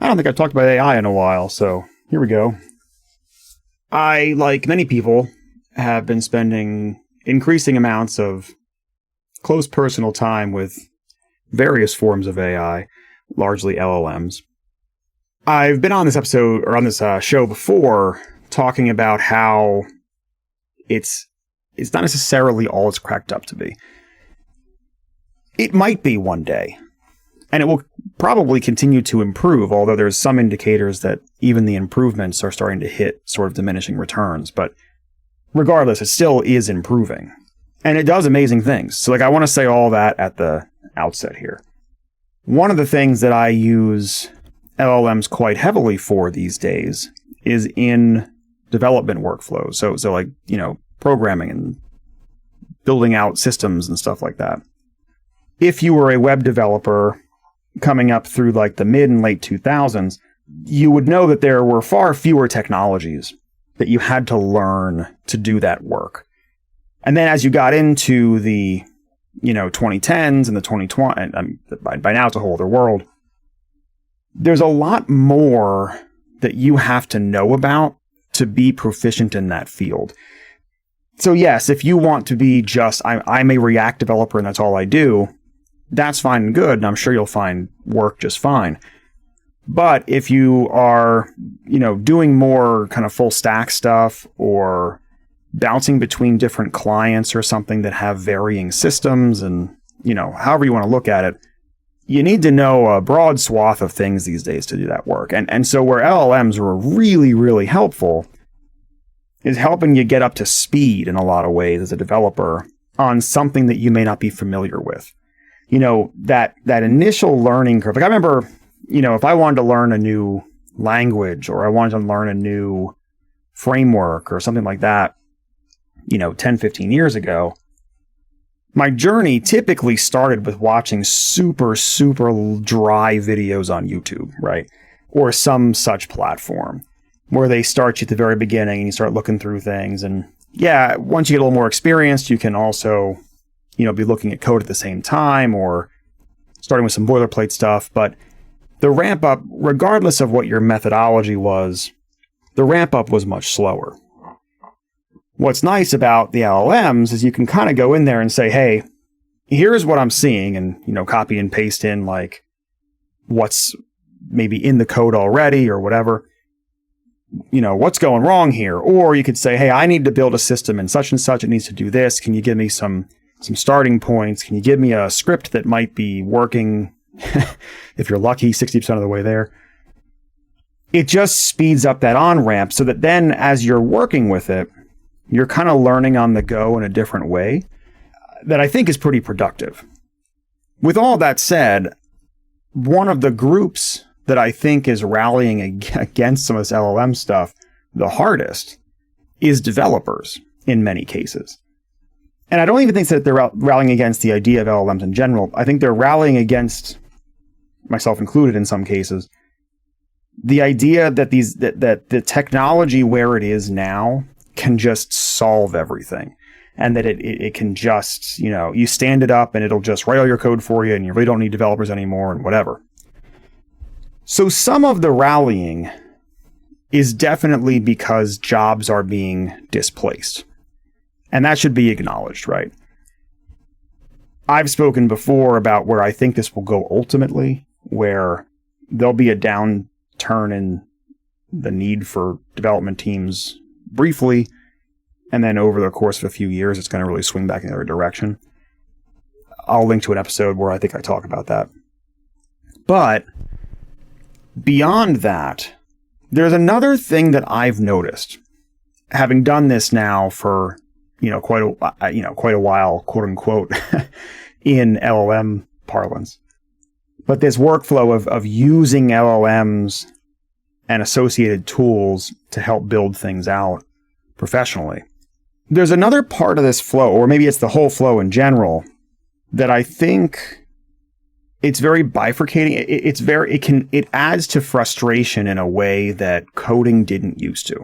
I don't think I've talked about AI in a while, so here we go. I, like many people, have been spending increasing amounts of close personal time with various forms of AI, largely LLMs. I've been on this episode, or on this show before, talking about how it's not necessarily all it's cracked up to be. It might be one day, and it will probably continue to improve, although there's some indicators that even the improvements are starting to hit sort of diminishing returns. But regardless, it still is improving, and it does amazing things. So I want to say all that at the outset here. One of the things that I use LLMs quite heavily for these days is in development workflows. So programming and building out systems and stuff like that. If you were a web developer coming up through the mid and late 2000s, you would know that there were far fewer technologies that you had to learn to do that work. And then as you got into the 2010s and the 2020, and by now it's a whole other world, there's a lot more that you have to know about to be proficient in that field. So yes, if you want to be just, I'm a React developer and that's all I do, that's fine and good, and I'm sure you'll find work just fine. But if you are, doing more kind of full stack stuff or bouncing between different clients or something that have varying systems and, however you want to look at it, you need to know a broad swath of things these days to do that work. And so where LLMs were really, really helpful is helping you get up to speed in a lot of ways as a developer on something that you may not be familiar with. That initial learning curve. I remember, if I wanted to learn a new language or I wanted to learn a new framework or something like that, 10, 15 years ago, my journey typically started with watching super, super dry videos on YouTube, right? Or some such platform where they start you at the very beginning and you start looking through things. And yeah, once you get a little more experienced, you can also, be looking at code at the same time or starting with some boilerplate stuff. But the ramp up, regardless of what your methodology was, the ramp up was much slower. What's nice about the LLMs is you can kind of go in there and say, hey, here's what I'm seeing, and, copy and paste in what's maybe in the code already or whatever, what's going wrong here. Or you could say, hey, I need to build a system and such, it needs to do this. Can you give me some starting points? Can you give me a script that might be working, if you're lucky, 60% of the way there? It just speeds up that on-ramp so that then as you're working with it, you're kind of learning on the go in a different way that I think is pretty productive. With all that said, one of the groups that I think is rallying against some of this LLM stuff the hardest is developers in many cases. And I don't even think that they're rallying against the idea of LLMs in general. I think they're rallying against, myself included in some cases, the idea that that the technology where it is now can just solve everything. And that it can just, you stand it up and it'll just write all your code for you and you really don't need developers anymore and whatever. So some of the rallying is definitely because jobs are being displaced. And that should be acknowledged, right? I've spoken before about where I think this will go ultimately, where there'll be a downturn in the need for development teams briefly, and then over the course of a few years, it's going to really swing back in the other direction. I'll link to an episode where I think I talk about that. But beyond that, there's another thing that I've noticed, having done this now for quite a while, quote unquote, in LLM parlance. But this workflow of using LLMs and associated tools to help build things out professionally. There's another part of this flow, or maybe it's the whole flow in general, that I think it's very bifurcating. It adds to frustration in a way that coding didn't used to.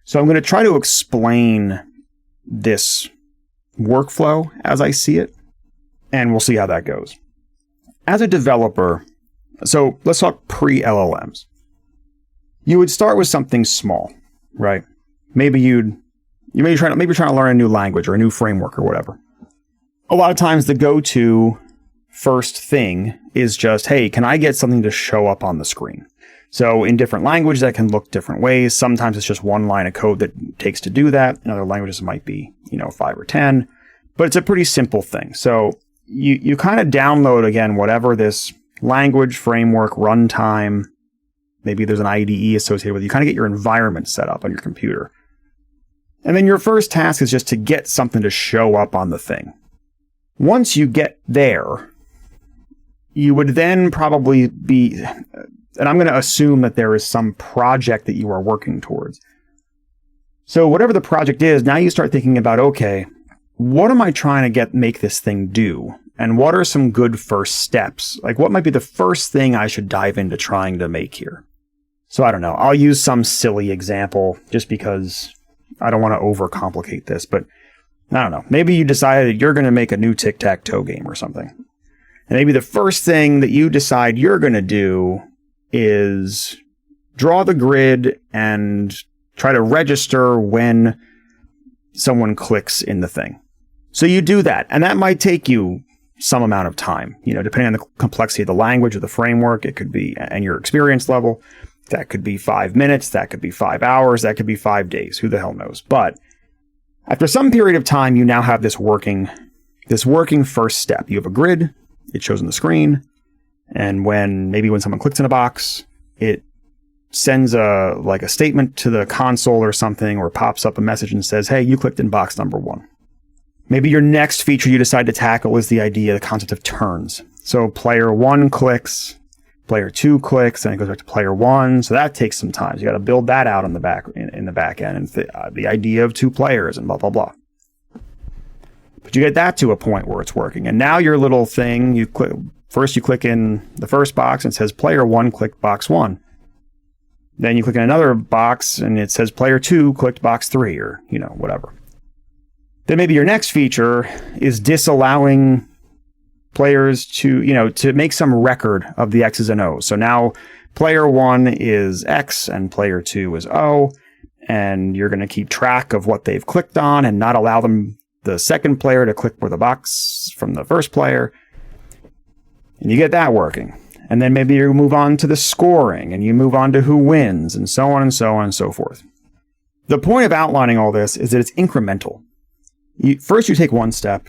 So I'm going to try to explain this workflow as I see it, and we'll see how that goes. As a developer, So let's talk pre-LLMs. You would start with something small, right? Maybe you're trying to learn a new language or a new framework or whatever. A lot of times the go-to first thing is just, hey, can I get something to show up on the screen? So in different languages, that can look different ways. Sometimes it's just one line of code that it takes to do that. In other languages, it might be, 5 or 10, but it's a pretty simple thing. So you kind of download, again, whatever this language, framework, runtime, maybe there's an IDE associated with it. You kind of get your environment set up on your computer. And then your first task is just to get something to show up on the thing. Once you get there, you would then probably be, and I'm going to assume that there is some project that you are working towards. So whatever the project is, now you start thinking about, okay, what am I trying to make this thing do? And what are some good first steps? Like, what might be the first thing I should dive into trying to make here? So I don't know. I'll use some silly example just because I don't want to overcomplicate this, but I don't know. Maybe you decided you're going to make a new tic-tac-toe game or something. And maybe the first thing that you decide you're going to do is draw the grid and try to register when someone clicks in the thing. So you do that, and that might take you some amount of time, depending on the complexity of the language or the framework. It could be, and your experience level, that could be 5 minutes, that could be 5 hours, that could be 5 days. Who the hell knows? But after some period of time, you now have this working first step. You have a grid, it shows on the screen, and when someone clicks in a box, it sends a statement to the console or something, or pops up a message and says, hey, you clicked in box number 1. Maybe your next feature you decide to tackle is the concept of turns. So player 1 clicks, player 2 clicks, and it goes back to player 1. So that takes some time. So you got to build that out in the back end, and the idea of 2 players and blah blah blah. But you get that to a point where it's working, and now your little thing, you click in the first box and it says player 1 clicked box 1. Then you click in another box and it says player 2 clicked box 3, or whatever. Then maybe your next feature is disallowing players to make some record of the X's and O's. So now player 1 is X and player 2 is O, and you're going to keep track of what they've clicked on and not allow the second player to click for the box from the first player. And you get that working. And then maybe you move on to the scoring, and you move on to who wins, and so on and so on and so forth. The point of outlining all this is that it's incremental. First you take one step,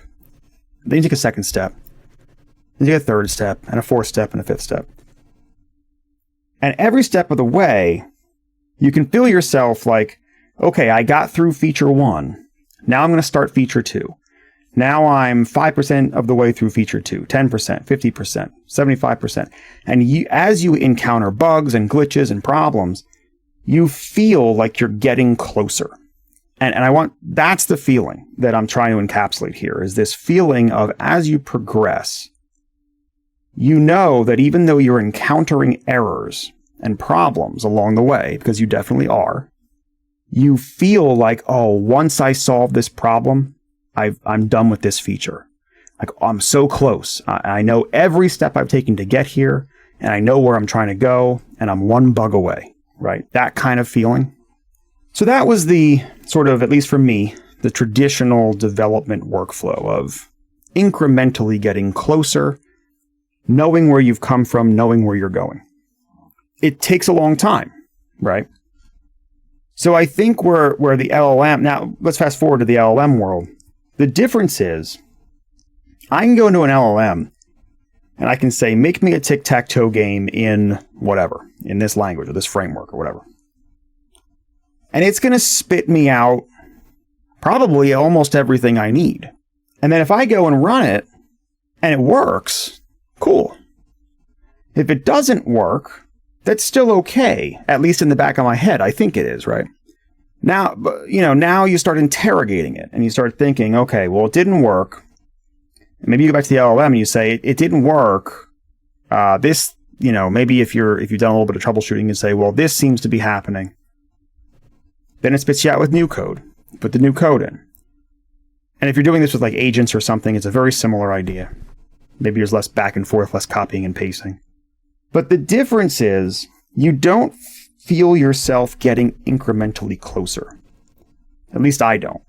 then you take a second step, then you take a third step, and a fourth step, and a fifth step. And every step of the way, you can feel yourself like, okay, I got through feature 1. Now I'm going to start feature 2. Now I'm 5% of the way through feature 2, 10%, 50%, 75%. And as you encounter bugs and glitches and problems, you feel like you're getting closer. And that's the feeling that I'm trying to encapsulate here, is this feeling of, as you progress, you know that even though you're encountering errors and problems along the way, because you definitely are, you feel like, oh, once I solve this problem, I'm done with this feature. Like, I'm so close. I know every step I've taken to get here, and I know where I'm trying to go, and I'm one bug away, right? That kind of feeling. So that was the sort of, at least for me, the traditional development workflow of incrementally getting closer, knowing where you've come from, knowing where you're going. It takes a long time, right? So I think where the LLM, now let's fast forward to the LLM world. The difference is, I can go into an LLM and I can say, make me a tic-tac-toe game in whatever, in this language or this framework or whatever. And it's going to spit me out probably almost everything I need. And then if I go and run it and it works, cool. If it doesn't work, that's still okay, at least in the back of my head. I think it is, right? Now, now you start interrogating it and you start thinking, okay, well, it didn't work. And maybe you go back to the LLM and you say, it didn't work. Maybe if you've done a little bit of troubleshooting, you say, well, this seems to be happening. Then it spits you out with new code. Put the new code in. And if you're doing this with like agents or something, it's a very similar idea. Maybe there's less back and forth, less copying and pasting. But the difference is you don't feel yourself getting incrementally closer. At least I don't.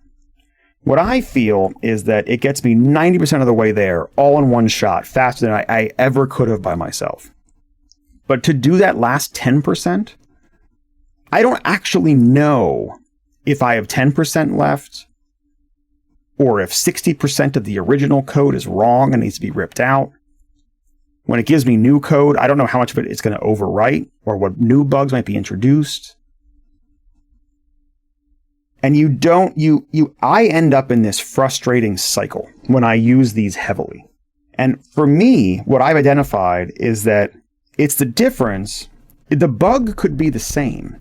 What I feel is that it gets me 90% of the way there, all in one shot, faster than I ever could have by myself. But to do that last 10%, I don't actually know if I have 10% left, or if 60% of the original code is wrong and needs to be ripped out. When it gives me new code, I don't know how much of it it's going to overwrite, or what new bugs might be introduced. And I end up in this frustrating cycle when I use these heavily. And for me, what I've identified is that it's the difference. The bug could be the same,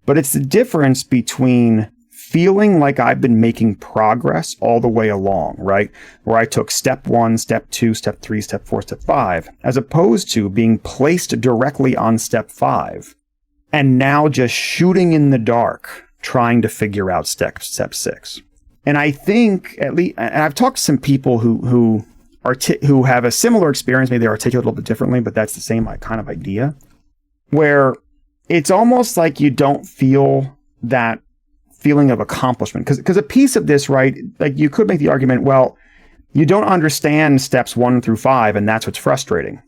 but it's the difference between feeling like I've been making progress all the way along, right? Where I took step 1, step 2, step 3, step 4, step 5, as opposed to being placed directly on step 5 and now just shooting in the dark, trying to figure out step 6. And I think, at least, and I've talked to some people who have a similar experience, maybe they articulate a little bit differently, but that's the same kind of idea, where it's almost like you don't feel that feeling of accomplishment. Because a piece of this, right, like you could make the argument, well, you don't understand steps 1 through 5, and that's what's frustrating.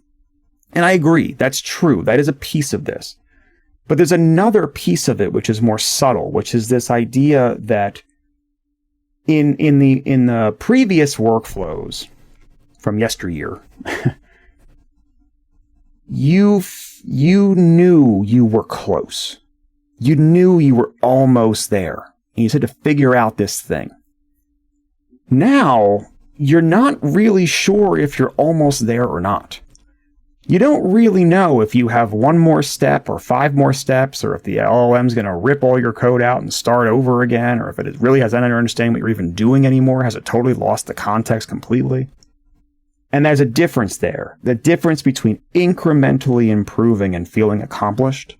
And I agree, that's true. That is a piece of this. But there's another piece of it which is more subtle, which is this idea that in the previous workflows from yesteryear, you knew you were close. You knew you were almost there. And you had to figure out this thing. Now, you're not really sure if you're almost there or not. You don't really know if you have 1 more step or 5 more steps, or if the LLM is going to rip all your code out and start over again, or if it really has any understanding what you're even doing anymore. Has it totally lost the context completely? And there's a difference there. The difference between incrementally improving and feeling accomplished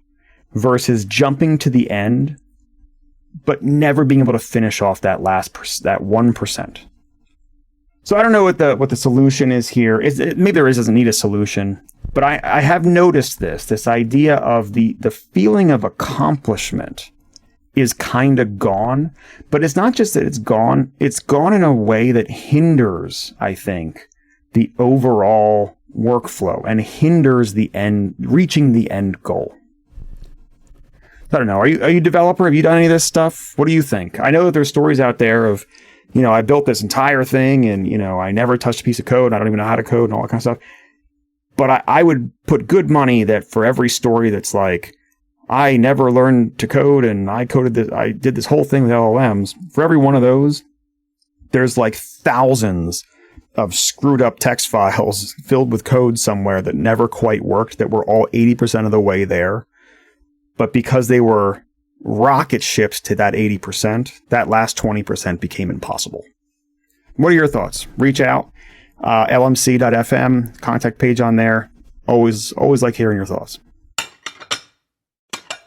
versus jumping to the end, but never being able to finish off that that 1%. So I don't know what the solution is here. Maybe there doesn't need a solution, but I have noticed this idea of the feeling of accomplishment is kind of gone, but it's not just that it's gone in a way that hinders, I think, the overall workflow and hinders reaching the end goal. I don't know. Are you a developer? Have you done any of this stuff? What do you think? I know that there's stories out there of, I built this entire thing and, I never touched a piece of code. I don't even know how to code and all that kind of stuff. But I would put good money that for every story that's like, I never learned to code and I did this whole thing with LLMs. For every one of those, there's like thousands of screwed up text files filled with code somewhere that never quite worked, that were all 80% of the way there. But because they were rocket ships to that 80%, that last 20% became impossible. What are your thoughts? Reach out, lmc.fm, contact page on there. Always like hearing your thoughts.